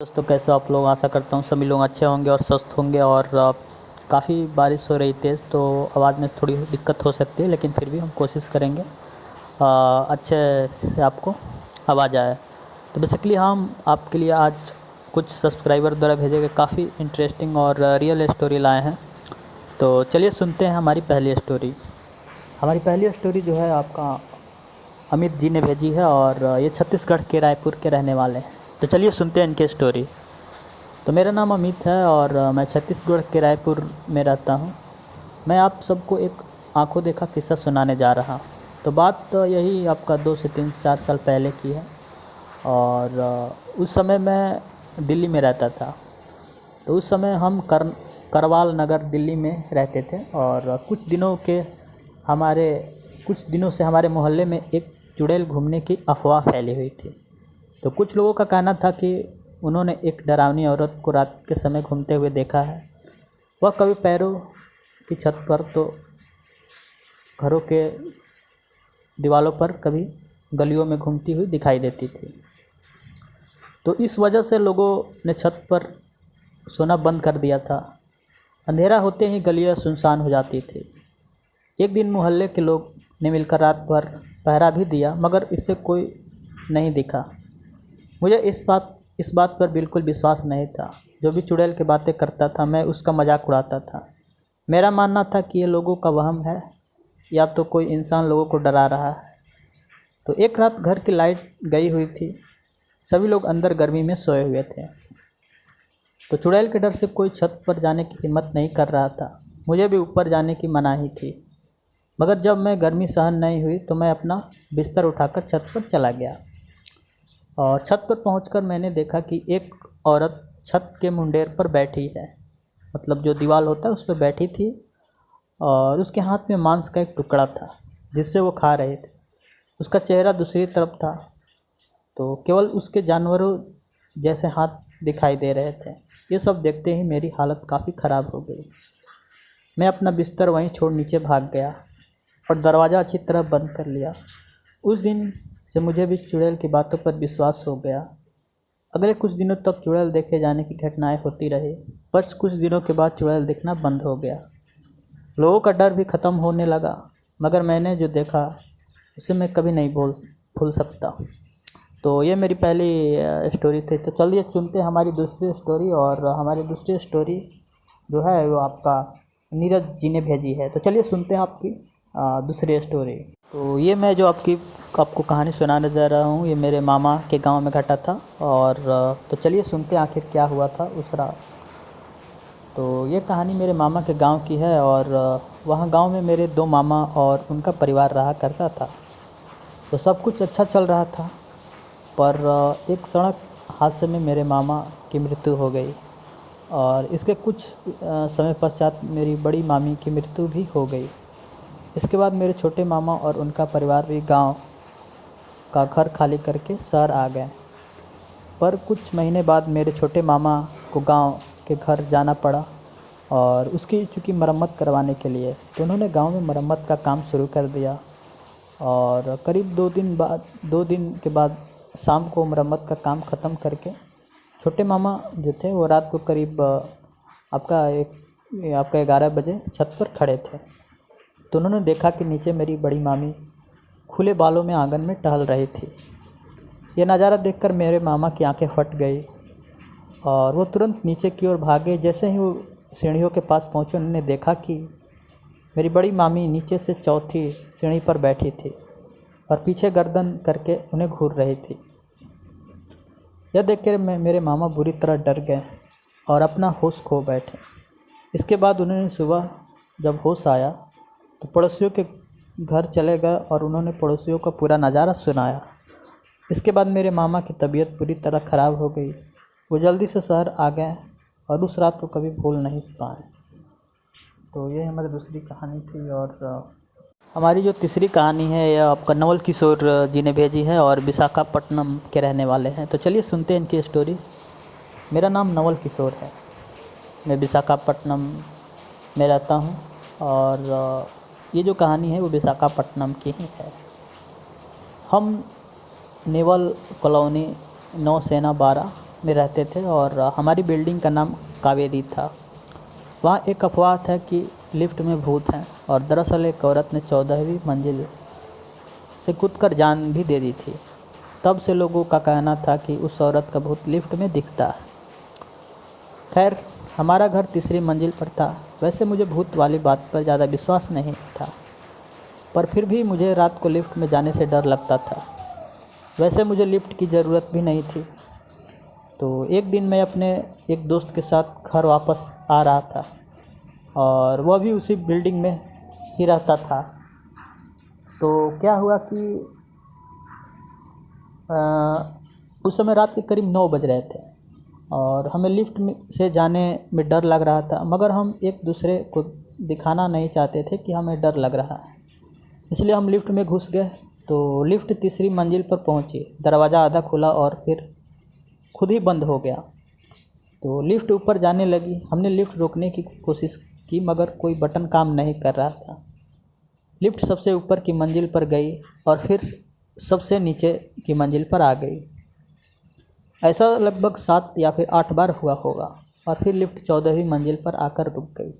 दोस्तों, कैसे हो आप लोग। आशा करता हूँ सभी लोग अच्छे होंगे और स्वस्थ होंगे। और काफ़ी बारिश हो रही तेज़, तो आवाज़ में थोड़ी दिक्कत हो सकती है, लेकिन फिर भी हम कोशिश करेंगे अच्छे से आपको आवाज़ आए। तो बेसिकली हम आपके लिए आज कुछ सब्सक्राइबर द्वारा भेजे गए काफ़ी इंटरेस्टिंग और रियल स्टोरी लाए हैं। तो चलिए सुनते हैं हमारी पहली स्टोरी। हमारी पहली स्टोरी जो है आपका अमित जी ने भेजी है, और ये छत्तीसगढ़ के रायपुर के रहने वाले हैं। तो चलिए सुनते हैं इनकी स्टोरी। तो मेरा नाम अमित है और मैं छत्तीसगढ़ के रायपुर में रहता हूँ। मैं आप सबको एक आंखों देखा किस्सा सुनाने जा रहा हूँ। तो बात तो यही आपका 2 से 3-4 साल पहले की है। और उस समय मैं दिल्ली में रहता था। तो उस समय हम करवाल नगर दिल्ली में रहते थे। और कुछ दिनों से हमारे मोहल्ले में एक चुड़ैल घूमने की अफवाह फैली हुई थी। तो कुछ लोगों का कहना था कि उन्होंने एक डरावनी औरत को रात के समय घूमते हुए देखा है। वह कभी पैरों की छत पर, तो घरों के दीवारों पर, कभी गलियों में घूमती हुई दिखाई देती थी। तो इस वजह से लोगों ने छत पर सोना बंद कर दिया था। अंधेरा होते ही गलियां सुनसान हो जाती थी। एक दिन मोहल्ले के लोग ने मिलकर रात भर पहरा भी दिया, मगर इससे कोई नहीं दिखा। मुझे इस बात पर बिल्कुल विश्वास नहीं था। जो भी चुड़ैल की बातें करता था, मैं उसका मजाक उड़ाता था। मेरा मानना था कि ये लोगों का वहम है, या तो कोई इंसान लोगों को डरा रहा है। तो एक रात घर की लाइट गई हुई थी। सभी लोग अंदर गर्मी में सोए हुए थे। तो चुड़ैल के डर से कोई छत पर जाने की हिम्मत नहीं कर रहा था। मुझे भी ऊपर जाने की मनाही थी। मगर जब मैं गर्मी सहन नहीं हुई, तो मैं अपना बिस्तर उठाकर छत पर चला गया। और छत पर पहुंचकर मैंने देखा कि एक औरत छत के मुंडेर पर बैठी है, मतलब जो दीवार होता है उस पर बैठी थी। और उसके हाथ में मांस का एक टुकड़ा था, जिससे वो खा रहे थे। उसका चेहरा दूसरी तरफ था, तो केवल उसके जानवरों जैसे हाथ दिखाई दे रहे थे। ये सब देखते ही मेरी हालत काफ़ी ख़राब हो गई। मैं अपना बिस्तर वहीं छोड़ नीचे भाग गया और दरवाज़ा अच्छी तरह बंद कर लिया। उस दिन से मुझे भी चुड़ैल की बातों पर विश्वास हो गया। अगले कुछ दिनों तक चुड़ैल देखे जाने की घटनाएं होती रही। बस कुछ दिनों के बाद चुड़ैल दिखना बंद हो गया। लोगों का डर भी ख़त्म होने लगा। मगर मैंने जो देखा उसे मैं कभी नहीं भूल सकता। तो ये मेरी पहली स्टोरी थी। तो चलिए सुनते हैं हमारी दूसरी स्टोरी। और हमारी दूसरी स्टोरी जो है वो आपका नीरज जी ने भेजी है। तो चलिए सुनते हैं आपकी दूसरी स्टोरी। तो ये मैं जो आपको कहानी सुनाने जा रहा हूँ, ये मेरे मामा के गांव में घटा था। और तो चलिए सुनते हैं आखिर क्या हुआ था उस रात। तो ये कहानी मेरे मामा के गांव की है। और वहाँ गांव में मेरे 2 मामा और उनका परिवार रहा करता था। तो सब कुछ अच्छा चल रहा था, पर एक सड़क हादसे में मेरे मामा की मृत्यु हो गई। और इसके कुछ समय पश्चात मेरी बड़ी मामी की मृत्यु भी हो गई। इसके बाद मेरे छोटे मामा और उनका परिवार भी गांव का घर खाली करके शहर आ गए। पर कुछ महीने बाद मेरे छोटे मामा को गांव के घर जाना पड़ा, और उसकी चूँकि मरम्मत करवाने के लिए, तो उन्होंने गांव में मरम्मत का काम शुरू कर दिया। और करीब 2 दिन के बाद शाम को मरम्मत का काम ख़त्म करके छोटे मामा जो थे वो रात को करीब आपका 11 बजे छत पर खड़े थे। तो उन्होंने देखा कि नीचे मेरी बड़ी मामी खुले बालों में आंगन में टहल रही थी। यह नज़ारा देखकर मेरे मामा की आंखें फट गई और वो तुरंत नीचे की ओर भागे। जैसे ही वो सीढ़ियों के पास पहुँचे, उन्होंने देखा कि मेरी बड़ी मामी नीचे से चौथी सीढ़ी पर बैठी थी और पीछे गर्दन करके उन्हें घूर रही थी। यह देखकर मेरे मामा बुरी तरह डर गए और अपना होश खो बैठे। इसके बाद उन्होंने सुबह जब होश आया तो पड़ोसियों के घर चले गए और उन्होंने पड़ोसियों को पूरा नज़ारा सुनाया। इसके बाद मेरे मामा की तबीयत पूरी तरह ख़राब हो गई। वो जल्दी से शहर आ गए और उस रात को कभी भूल नहीं पाए। तो ये हमारी दूसरी कहानी थी। और हमारी जो तीसरी कहानी है यह आपका नवल किशोर जी ने भेजी है, और विशाखापट्टनम के रहने वाले हैं। तो चलिए सुनते हैं इनकी स्टोरी। मेरा नाम नवल किशोर है। मैं विशाखापट्टनम में रहता हूँ। और ये जो कहानी है वो विशाखापट्टनम की ही है। हम नेवल कॉलोनी, नौसेना 12 में रहते थे और हमारी बिल्डिंग का नाम कावेरी था। वहाँ एक अफवाह था कि लिफ्ट में भूत हैं और दरअसल एक औरत ने 14वीं मंजिल से कूदकर जान भी दे दी थी। तब से लोगों का कहना था कि उस औरत का भूत लिफ्ट में दिखता है। खैर, हमारा घर तीसरी मंजिल पर था। वैसे मुझे भूत वाली बात पर ज़्यादा विश्वास नहीं था, पर फिर भी मुझे रात को लिफ्ट में जाने से डर लगता था। वैसे मुझे लिफ्ट की ज़रूरत भी नहीं थी। तो एक दिन मैं अपने एक दोस्त के साथ घर वापस आ रहा था और वह भी उसी बिल्डिंग में ही रहता था। तो क्या हुआ कि उस समय रात के करीब 9 बज रहे थे और हमें लिफ्ट में से जाने में डर लग रहा था, मगर हम एक दूसरे को दिखाना नहीं चाहते थे कि हमें डर लग रहा है। इसलिए हम लिफ्ट में घुस गए। तो लिफ्ट तीसरी मंजिल पर पहुंची। दरवाज़ा आधा खुला और फिर खुद ही बंद हो गया। तो लिफ्ट ऊपर जाने लगी। हमने लिफ्ट रोकने की कोशिश की, मगर कोई बटन काम नहीं कर रहा था। लिफ्ट सबसे ऊपर की मंजिल पर गई और फिर सबसे नीचे की मंजिल पर आ गई। ऐसा लगभग 7 या फिर 8 बार हुआ होगा और फिर लिफ्ट 14वीं मंजिल पर आकर रुक गई।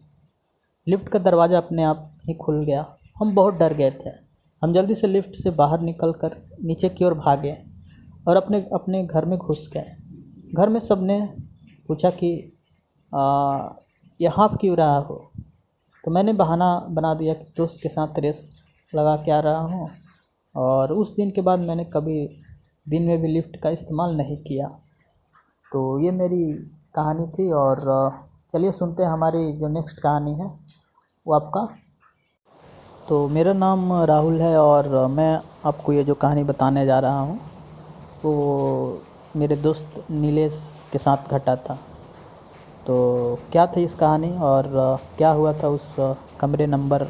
लिफ्ट का दरवाज़ा अपने आप ही खुल गया। हम बहुत डर गए थे। हम जल्दी से लिफ्ट से बाहर निकलकर नीचे की ओर भागे और अपने अपने घर में घुस गए। घर में सब ने पूछा कि यहाँ क्यों रहा हो। तो मैंने बहाना बना दिया कि दोस्त के साथ रेस लगा के आ रहा हूँ, और उस दिन के बाद मैंने कभी दिन में भी लिफ्ट का इस्तेमाल नहीं किया। तो ये मेरी कहानी थी और चलिए सुनते हैं हमारी जो नेक्स्ट कहानी है वो आपका। तो मेरा नाम राहुल है और मैं आपको ये जो कहानी बताने जा रहा हूँ वो मेरे दोस्त नीलेश के साथ घटा था। तो क्या थी इस कहानी और क्या हुआ था उस कमरे नंबर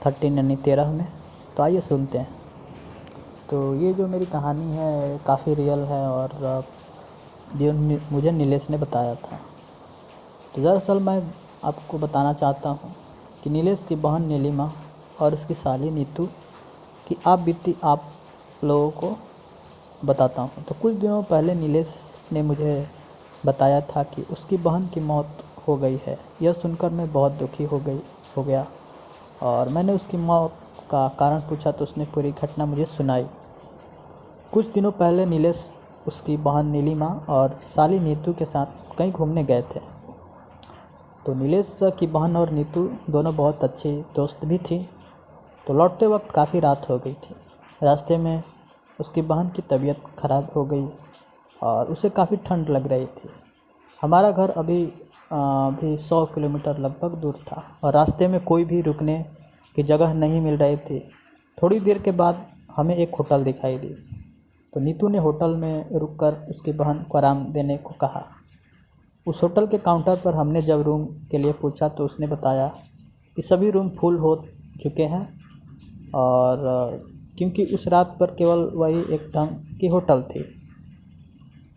13 यानी 13 में, तो आइए सुनते हैं। तो ये जो मेरी कहानी है काफ़ी रियल है और ये मुझे नीलेश ने बताया था। तो दरअसल मैं आपको बताना चाहता हूँ कि नीलेश की बहन नीलिमा और उसकी साली नीतू की आप बीती आप लोगों को बताता हूँ। तो कुछ दिनों पहले नीलेश ने मुझे बताया था कि उसकी बहन की मौत हो गई है। यह सुनकर मैं बहुत दुखी हो गया और मैंने उसकी मौत का कारण पूछा तो उसने पूरी घटना मुझे सुनाई। कुछ दिनों पहले नीलेश उसकी बहन नीलिमा और साली नीतू के साथ कहीं घूमने गए थे। तो नीलेश की बहन और नीतू दोनों बहुत अच्छी दोस्त भी थी। तो लौटते वक्त काफ़ी रात हो गई थी। रास्ते में उसकी बहन की तबीयत ख़राब हो गई और उसे काफ़ी ठंड लग रही थी। हमारा घर अभी 100 किलोमीटर लगभग दूर था और रास्ते में कोई भी रुकने की जगह नहीं मिल रही थी। थोड़ी देर के बाद हमें एक होटल दिखाई दी। तो नीतू ने होटल में रुककर उसकी बहन को आराम देने को कहा। उस होटल के काउंटर पर हमने जब रूम के लिए पूछा तो उसने बताया कि सभी रूम फुल हो चुके हैं और क्योंकि उस रात पर केवल वही एक ढंग की होटल थी।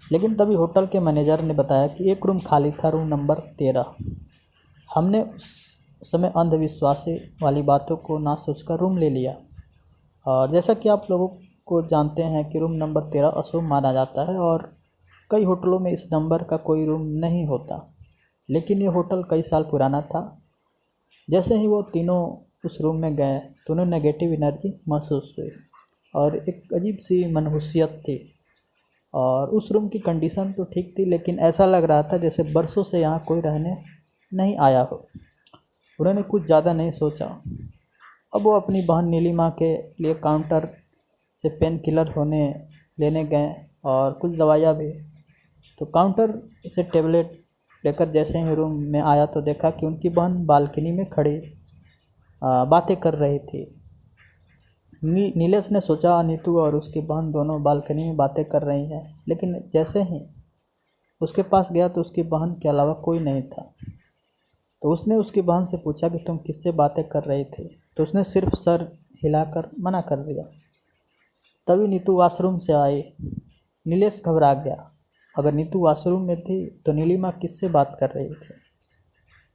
लेकिन तभी होटल के मैनेजर ने बताया कि एक रूम खाली था, रूम नंबर 13। हमने उस समय अंधविश्वासी वाली बातों को ना सोचकर रूम ले लिया। और जैसा कि आप लोगों को जानते हैं कि रूम नंबर 13 अशुभ माना जाता है और कई होटलों में इस नंबर का कोई रूम नहीं होता। लेकिन ये होटल कई साल पुराना था। जैसे ही वो तीनों उस रूम में गए तो उन्हें नेगेटिव एनर्जी महसूस हुई और एक अजीब सी मनहूसियत थी। और उस रूम की कंडीशन तो ठीक थी, लेकिन ऐसा लग रहा था जैसे बरसों से यहाँ कोई रहने नहीं आया हो। उन्होंने कुछ ज़्यादा नहीं सोचा। अब वो अपनी बहन नीलिमा के लिए काउंटर से पेन किलर लेने गए और कुछ दवाइयाँ भी। तो काउंटर से टेबलेट लेकर जैसे ही रूम में आया तो देखा कि उनकी बहन बालकनी में खड़ी बातें कर रही थी। नीलेश ने सोचा नीतू और उसकी बहन दोनों बालकनी में बातें कर रही हैं, लेकिन जैसे ही उसके पास गया तो उसकी बहन के अलावा कोई नहीं था। तो उसने उसकी बहन से पूछा कि तुम किससे बातें कर रही थी। तो उसने सिर्फ सर हिलाकर मना कर दिया। तभी नीतू वॉशरूम से आई। नीलेश घबरा गया। अगर नीतू वॉशरूम में थी तो नीलिमा किससे बात कर रही थी।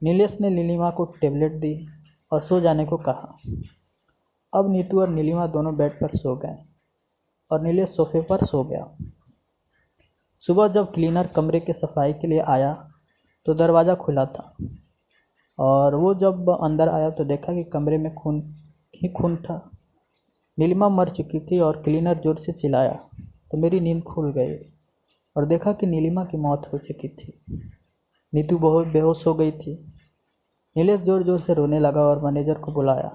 नीलेश ने नीलिमा को टेबलेट दी और सो जाने को कहा। अब नीतू और नीलिमा दोनों बेड पर सो गए और नीलेश सोफे पर सो गया। सुबह जब क्लीनर कमरे की सफाई के लिए आया तो दरवाज़ा खुला था, और वो जब अंदर आया तो देखा कि कमरे में खून ही खून था। नीलिमा मर चुकी थी और क्लीनर जोर से चिल्लाया तो मेरी नींद खुल गई और देखा कि नीलिमा की मौत हो चुकी थी। नीतू बहुत बेहोश हो गई थी। नीलेश ज़ोर ज़ोर से रोने लगा और मैनेजर को बुलाया।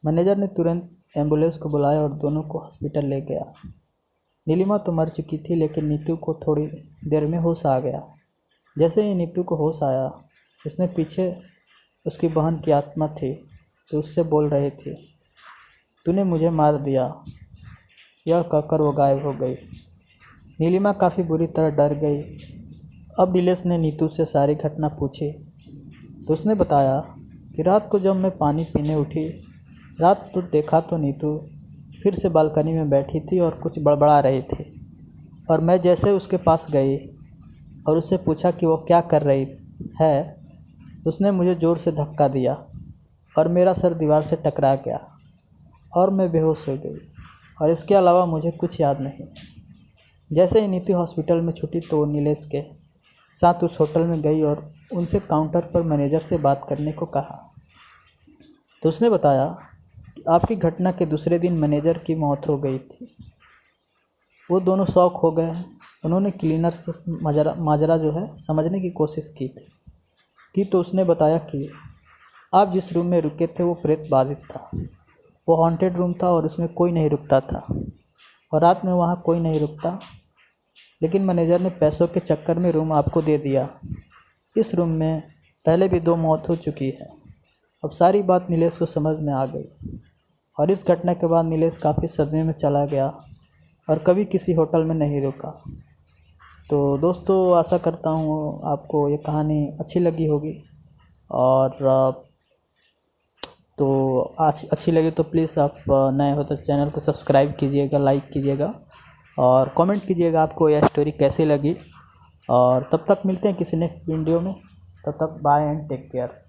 मैनेजर ने तुरंत एम्बुलेंस को बुलाया और दोनों को हॉस्पिटल ले गया। नीलिमा तो मर चुकी थी, लेकिन नीतू को थोड़ी देर में होश आ गया। जैसे ही नीतू को होश आया, उसने पीछे उसकी बहन की आत्मा थी तो उससे बोल रही थी, तूने मुझे मार दिया। यह कहकर वो गायब हो गई। नीलिमा काफ़ी बुरी तरह डर गई। अब नीलेश ने नीतू से सारी घटना पूछी तो उसने बताया कि रात को जब मैं पानी पीने उठी, रात तो देखा तो नीतू फिर से बालकनी में बैठी थी और कुछ बड़बड़ा रही थी, और मैं जैसे उसके पास गई और उससे पूछा कि वो क्या कर रही है, तो उसने मुझे ज़ोर से धक्का दिया और मेरा सर दीवार से टकरा गया और मैं बेहोश हो गई, और इसके अलावा मुझे कुछ याद नहीं। जैसे ही नीतू हॉस्पिटल में छूटी तो वो नीलेश के साथ उस होटल में गई और उनसे काउंटर पर मैनेजर से बात करने को कहा। तो उसने बताया कि आपकी घटना के दूसरे दिन मैनेजर की मौत हो गई थी। वो दोनों शॉक हो गए। उन्होंने क्लीनर से माजरा जो है समझने की कोशिश की तो उसने बताया कि आप जिस रूम में रुके थे वो प्रेत बाधित था। वो हॉन्टेड रूम था और उसमें कोई नहीं रुकता था, और रात में वहाँ कोई नहीं रुकता, लेकिन मैनेजर ने पैसों के चक्कर में रूम आपको दे दिया। इस रूम में पहले भी 2 मौत हो चुकी है। अब सारी बात नीलेश को समझ में आ गई, और इस घटना के बाद नीलेश काफ़ी सदमे में चला गया और कभी किसी होटल में नहीं रुका। तो दोस्तों, आशा करता हूँ आपको ये कहानी अच्छी लगी होगी, और तो आज अच्छी लगी तो प्लीज़ आप नए हो तो चैनल को सब्सक्राइब कीजिएगा, लाइक कीजिएगा और कमेंट कीजिएगा आपको यह स्टोरी कैसी लगी। और तब तक मिलते हैं किसी नेक्स्ट वीडियो में। तब तक बाय एंड टेक केयर।